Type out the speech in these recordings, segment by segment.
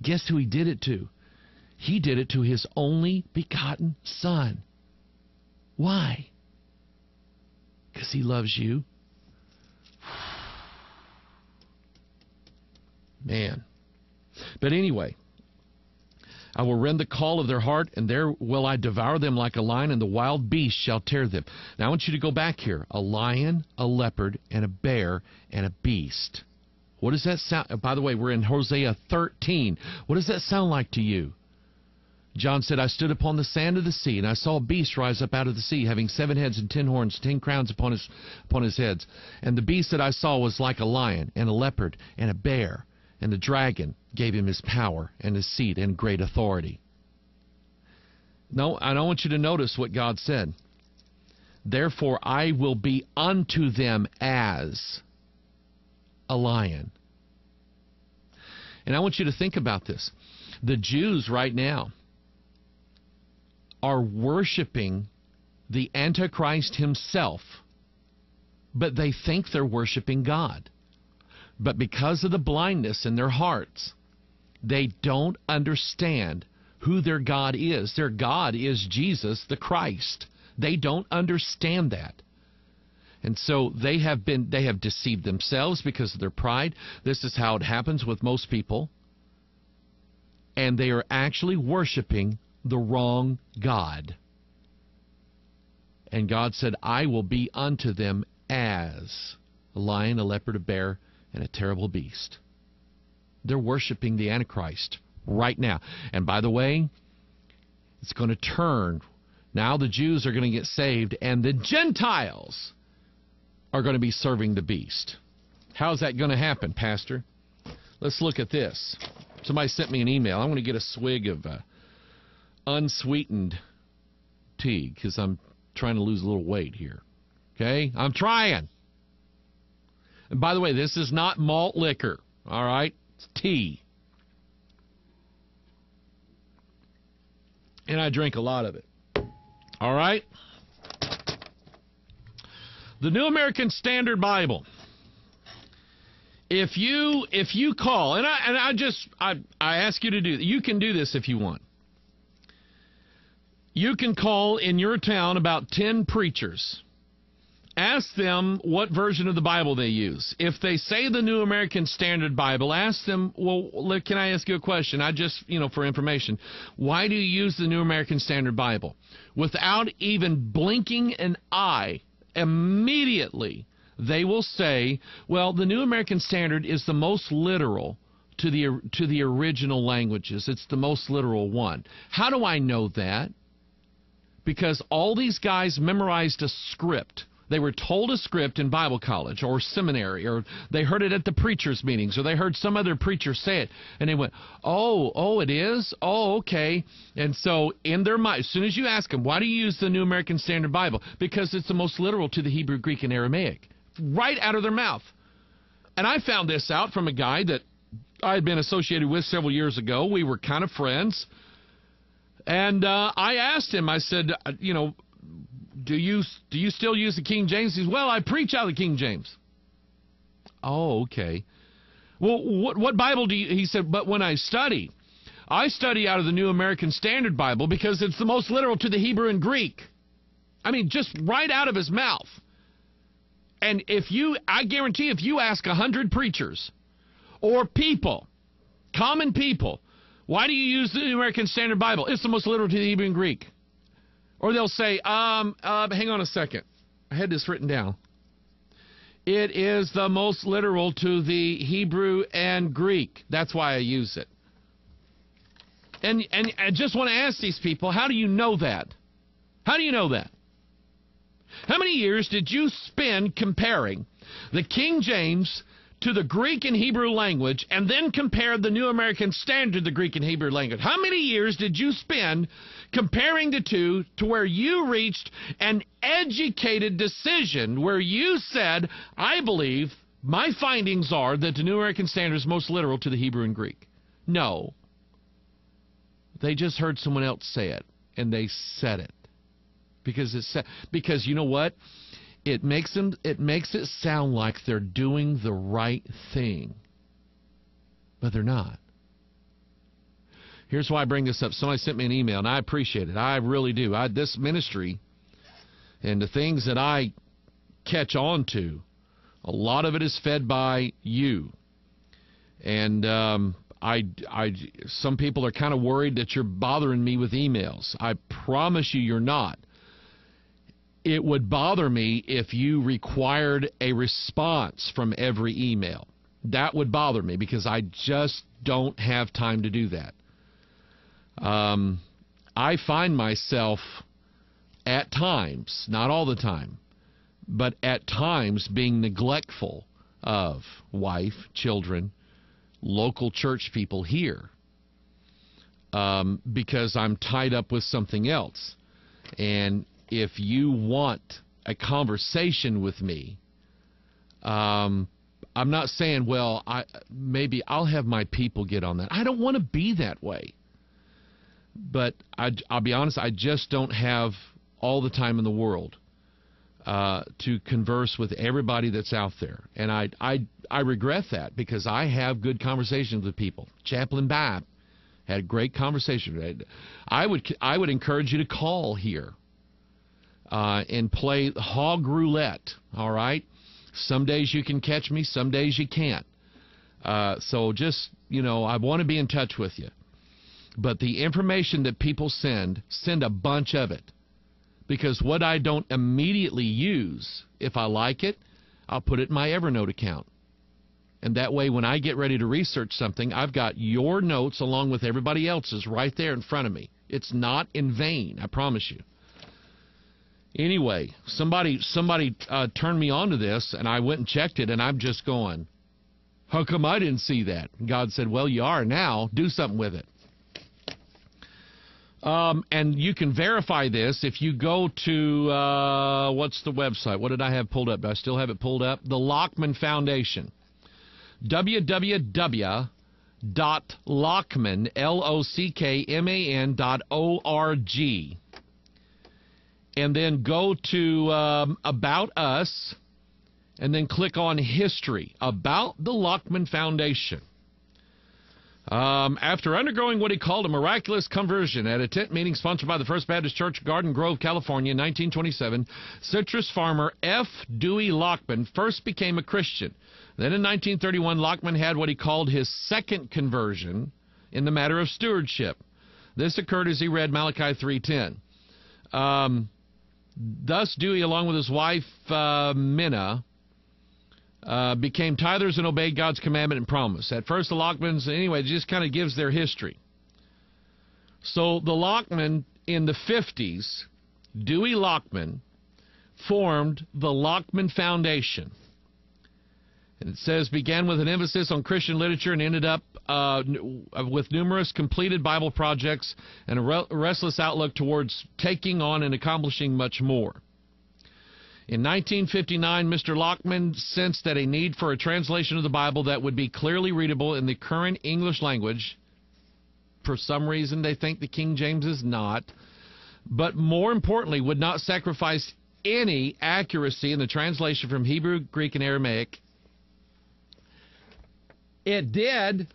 Guess who he did it to? He did it to his only begotten Son. Why? Because he loves you. Man. But anyway, I will rend the caul of their heart, and there will I devour them like a lion, and the wild beast shall tear them. Now I want you to go back here. A lion, a leopard, and a bear, and a beast. What does that sound? By the way, we're in Hosea 13. What does that sound like to you? John said, I stood upon the sand of the sea, and I saw a beast rise up out of the sea, having 7 heads and 10 horns, 10 crowns upon his heads. And the beast that I saw was like a lion, and a leopard, and a bear. And the dragon gave him his power, and his seat, and great authority. No, I don't want you to notice what God said. Therefore I will be unto them as a lion. And I want you to think about this. The Jews right now are worshiping the Antichrist himself, but they think they're worshiping God. But because of the blindness in their hearts, they don't understand who their God is. Their God is Jesus the Christ. They don't understand that. And so they have deceived themselves because of their pride. This is how it happens with most people. And they are actually worshiping the wrong God. And God said, I will be unto them as a lion, a leopard, a bear, and a terrible beast. They're worshiping the Antichrist right now. And by the way, it's going to turn. Now the Jews are going to get saved, and the Gentiles are going to be serving the beast. How's that going to happen, Pastor? Let's look at this. Somebody sent me an email. I want to get a swig of unsweetened tea because I'm trying to lose a little weight here. Okay? I'm trying. And by the way, this is not malt liquor. All right? It's tea. And I drink a lot of it. All right? The New American Standard Bible. If you call, and I ask you to do, you can do this if you want. You can call in your town about 10 preachers. Ask them what version of the Bible they use. If they say the New American Standard Bible, ask them, well, look, can I ask you a question? I just, for information. Why do you use the New American Standard Bible? Without even blinking an eye, immediately they will say, well, the New American Standard is the most literal to the original languages. It's the most literal one. How do I know that? Because all these guys memorized a script. They were told a script in Bible college or seminary, or they heard it at the preachers' meetings, or they heard some other preacher say it, and they went, oh, it is? Oh, okay. And so in their mind, as soon as you ask them, why do you use the New American Standard Bible? Because it's the most literal to the Hebrew, Greek, and Aramaic. Right out of their mouth. And I found this out from a guy that I had been associated with several years ago. We were kind of friends. And I asked him, I said, do you still use the King James? He says, well, I preach out of the King James. Oh, okay. Well, what Bible do you... He said, but when I study out of the New American Standard Bible because it's the most literal to the Hebrew and Greek. I mean, just right out of his mouth. And I guarantee if you ask 100 preachers or people, common people, why do you use the New American Standard Bible? It's the most literal to the Hebrew and Greek. Or they'll say, hang on a second. I had this written down. It is the most literal to the Hebrew and Greek. That's why I use it. And I just want to ask these people, how do you know that? How do you know that? How many years did you spend comparing the King James to the Greek and Hebrew language and then compare the New American Standard to the Greek and Hebrew language? How many years did you spend comparing the two to where you reached an educated decision where you said, I believe my findings are that the New American Standard is most literal to the Hebrew and Greek? No. They just heard someone else say it, and they said it. Because you know what? It makes it sound like they're doing the right thing. But they're not. Here's why I bring this up. Somebody sent me an email, and I appreciate it. I really do. This ministry and the things that I catch on to, a lot of it is fed by you. And some people are kind of worried that you're bothering me with emails. I promise you're not. It would bother me if you required a response from every email. That would bother me because I just don't have time to do that. I find myself at times, not all the time, but at times being neglectful of wife, children, local church people here because I'm tied up with something else. And if you want a conversation with me, I'm not saying, well, maybe I'll have my people get on that. I don't want to be that way. But I'll be honest, I just don't have all the time in the world to converse with everybody that's out there. And I regret that because I have good conversations with people. Chaplain Babb had a great conversation. I would encourage you to call here and play hog roulette, all right? Some days you can catch me, some days you can't. So just, I want to be in touch with you. But the information that people send a bunch of it. Because what I don't immediately use, if I like it, I'll put it in my Evernote account. And that way, when I get ready to research something, I've got your notes along with everybody else's right there in front of me. It's not in vain, I promise you. Anyway, somebody turned me on to this, and I went and checked it, and I'm just going, how come I didn't see that? And God said, well, you are now. Do something with it. And you can verify this if you go to, what's the website? What did I have pulled up? Do I still have it pulled up? The Lockman Foundation. www.lockman, LOCKMAN.org. And then go to About Us, and then click on History. About the Lockman Foundation. After undergoing what he called a miraculous conversion at a tent meeting sponsored by the First Baptist Church, Garden Grove, California, in 1927, citrus farmer F. Dewey Lockman first became a Christian. Then in 1931, Lockman had what he called his second conversion in the matter of stewardship. This occurred as he read Malachi 3:10. Thus, Dewey, along with his wife, Minna, became tithers and obeyed God's commandment and promise. At first, the Lockmans, anyway, it just kind of gives their history. So the Lockman in the 50s, Dewey Lockman, formed the Lockman Foundation. And it says, began with an emphasis on Christian literature and ended up with numerous completed Bible projects and a restless outlook towards taking on and accomplishing much more. In 1959, Mr. Lockman sensed that a need for a translation of the Bible that would be clearly readable in the current English language. For some reason, they think the King James is not. But more importantly, would not sacrifice any accuracy in the translation from Hebrew, Greek, and Aramaic. It did.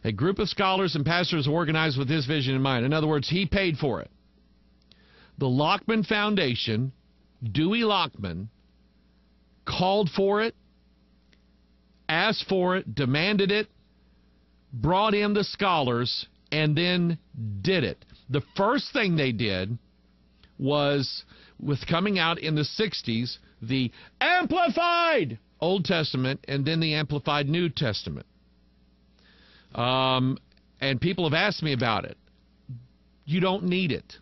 A group of scholars and pastors organized with this vision in mind. In other words, he paid for it. The Lockman Foundation, Dewey Lockman, called for it, asked for it, demanded it, brought in the scholars, and then did it. The first thing they did was, with coming out in the 60s, the Amplified Old Testament and then the Amplified New Testament. And people have asked me about it. You don't need it.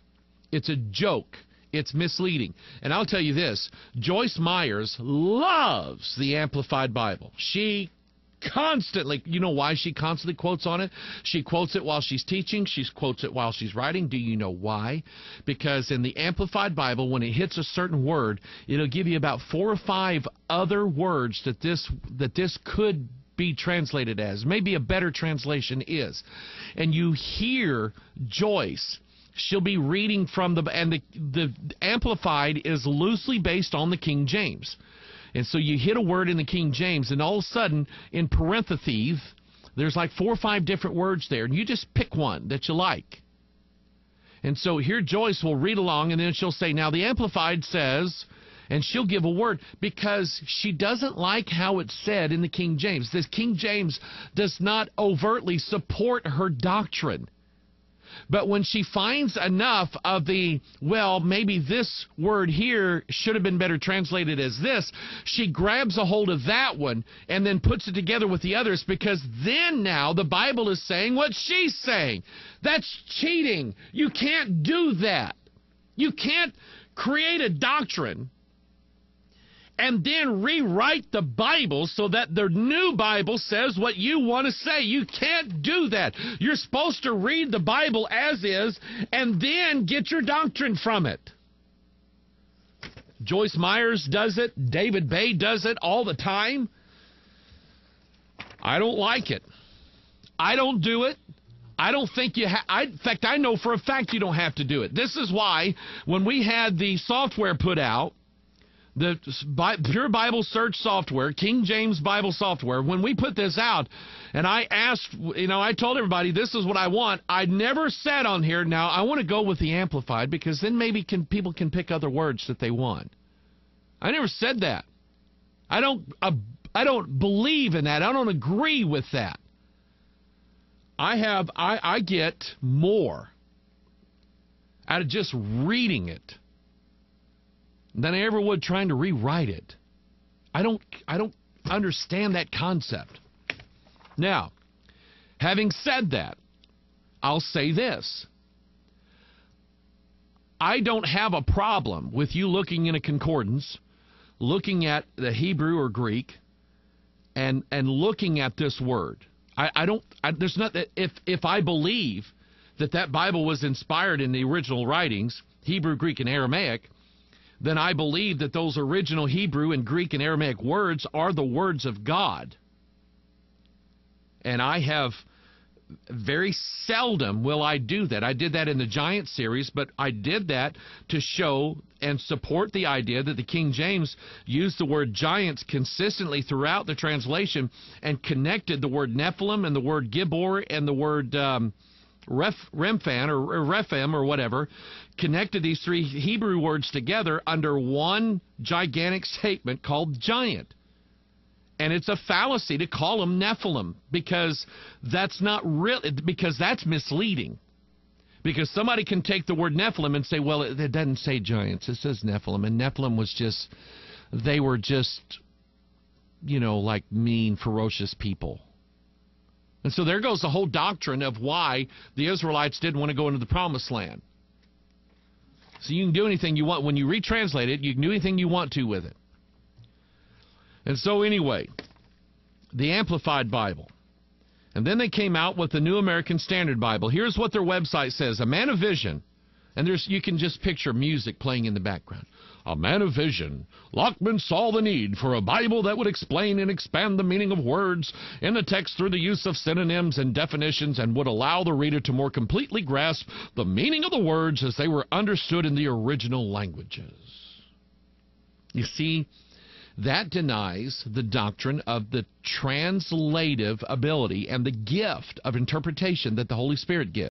It's a joke. It's misleading. And I'll tell you this, Joyce Myers loves the Amplified Bible. She constantly, you know why she constantly quotes on it? She quotes it while she's teaching. She quotes it while she's writing. Do you know why? Because in the Amplified Bible, when it hits a certain word, it'll give you about 4 or 5 other words that this could be translated as. Maybe a better translation is. And you hear Joyce. She'll be reading from the Amplified is loosely based on the King James. And so you hit a word in the King James, and all of a sudden, in parentheses, There's like 4 or 5 different words there, and you just pick one that you like. And so here Joyce will read along, and then she'll say, now the Amplified says, and she'll give a word, because she doesn't like how it's said in the King James. This King James does not overtly support her doctrine. But when she finds enough of the, well, maybe this word here should have been better translated as this, she grabs a hold of that one and then puts it together with the others, because then now the Bible is saying what she's saying. That's cheating. You can't do that. You can't create a doctrine and then rewrite the Bible so that the new Bible says what you want to say. You can't do that. You're supposed to read the Bible as is and then get your doctrine from it. Joyce Myers does it. David Bay does it all the time. I don't like it. I don't do it. I don't think you in fact, I know for a fact you don't have to do it. This is why when we had the software put out, the Pure Bible Search software, King James Bible software, when we put this out, and I asked, I told everybody this is what I want. I never said on here, now I want to go with the Amplified, because then maybe people can pick other words that they want. I never said that. I don't believe in that. I don't agree with that. I get more out of just reading it than I ever would trying to rewrite it. I don't understand that concept. Now, having said that, I'll say this. I don't have a problem with you looking in a concordance, looking at the Hebrew or Greek, and looking at this word. There's not, if I believe that Bible was inspired in the original writings, Hebrew, Greek, and Aramaic, then I believe that those original Hebrew and Greek and Aramaic words are the words of God. And I have very seldom will I do that. I did that in the Giant series, but I did that to show and support the idea that the King James used the word giants consistently throughout the translation and connected the word Nephilim and the word Gibor and the word Remphan or Rephaim or whatever, connected these 3 Hebrew words together under one gigantic statement called giant. And it's a fallacy to call them Nephilim, because that's not real, because that's misleading. Because somebody can take the word Nephilim and say, well, it doesn't say giants, it says Nephilim, and Nephilim was just, they were just, like mean, ferocious people. And so there goes the whole doctrine of why the Israelites didn't want to go into the Promised Land. So you can do anything you want. When you retranslate it, you can do anything you want to with it. And so anyway, the Amplified Bible. And then they came out with the New American Standard Bible. Here's what their website says. A man of vision. And you can just picture music playing in the background. A man of vision, Lockman saw the need for a Bible that would explain and expand the meaning of words in the text through the use of synonyms and definitions, and would allow the reader to more completely grasp the meaning of the words as they were understood in the original languages. You see, that denies the doctrine of the translative ability and the gift of interpretation that the Holy Spirit gives.